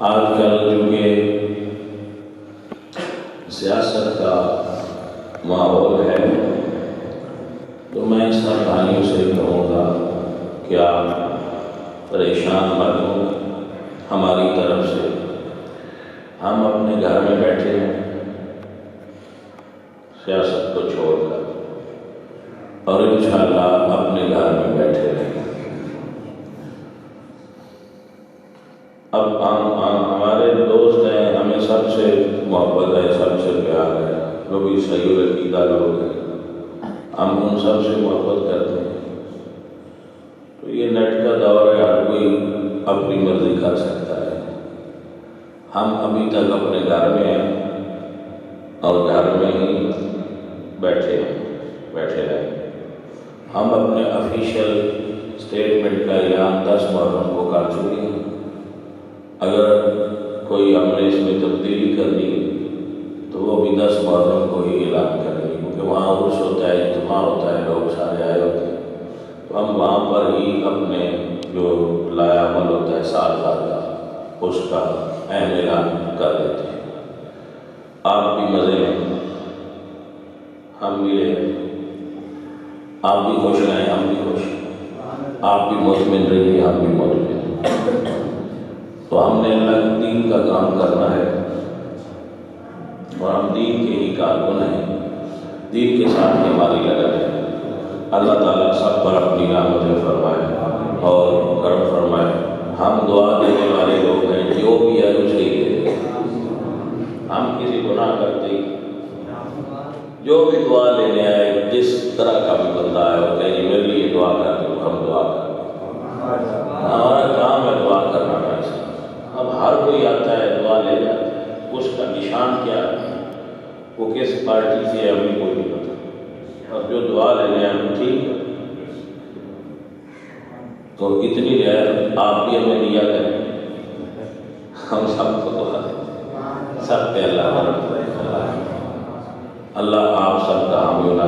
آج کل چونکہ سیاست کا ماحول ہے تو میں سب بھائیوں سے کہوں گا کہ آپ پریشان مت ہوں ہماری طرف سے۔ ہم اپنے گھر میں بیٹھے ہیں سیاست کو چھوڑ کر، اور انشاءاللہ اپنے گھر میں بیٹھے رہیں۔ اب ہمارے دوست ہیں، ہمیں سب سے محبت ہے، سب سے پیار ہے، جو بھی صحیح عقیدہ لوگ ہیں، ہم ان سب سے محبت کرتے ہیں۔ تو یہ نیٹ کا دور ہے، ہر کوئی اپنی مرضی کر سکتا ہے۔ ہم ابھی تک اپنے گھر میں ہیں اور گھر میں ہی بیٹھے رہیں۔ ہم اپنے آفیشیل اسٹیٹمنٹ کا اعلان 10 محرم کو کر چکے ہیں۔ اگر کوئی ہم نے اس میں تبدیلی کرنی تو وہ بھی 10 محرم کو ہی اعلان کریں گے، کیونکہ وہاں عرس ہوتا ہے، اجتماع ہوتا ہے، لوگ سارے آئے ہوتے ہیں، تو ہم وہاں پر ہی اپنے جو لائے عمل ہوتا ہے سال بھر کا، اس کا اہم اعلان کر دیتے ہیں۔ آپ بھی مزے لیں، ہم بھی لیں، آپ بھی خوش رہیں، ہم بھی خوش، آپ بھی مطمئن رہیے، ہم بھی مطمئن۔ تو ہم نے اللہ کے دین کا کام کرنا ہے، اور ہم دین کے ہی کارکن ہیں، دین کے ساتھ ہی ہماری لگن ہے۔ اللہ تعالیٰ سب پر اپنی رحمتیں فرمائے اور کرم فرمائے۔ ہم دعا دینے والے لوگ ہیں، جو بھی ہے اسے ہی دے دیں۔ ہم کسی گناہ کرتے ہی، جو بھی دعا لینے آئے، جس طرح کا بھی بندہ ہے، وہ کہے میرے لیے دعا کر دو، ہم دعا کر دیں۔ ہمارا کام ہے دعا کرنا ہے۔ اب ہر کوئی آتا ہے دعا لے جاتا ہے، اس کا نشان کیا ہے، وہ کس پارٹی سے ہے، ہمیں کوئی نہیں پتا، اور جو دعا لینے ہیں ہم ٹھیک ہے۔ تو اتنی رعایت آپ بھی ہمیں دیا کریں، ہم سب کو دعا دیں، سب پہ اللہ کا رحمت ہے۔ اللہ آپ سب کا حامی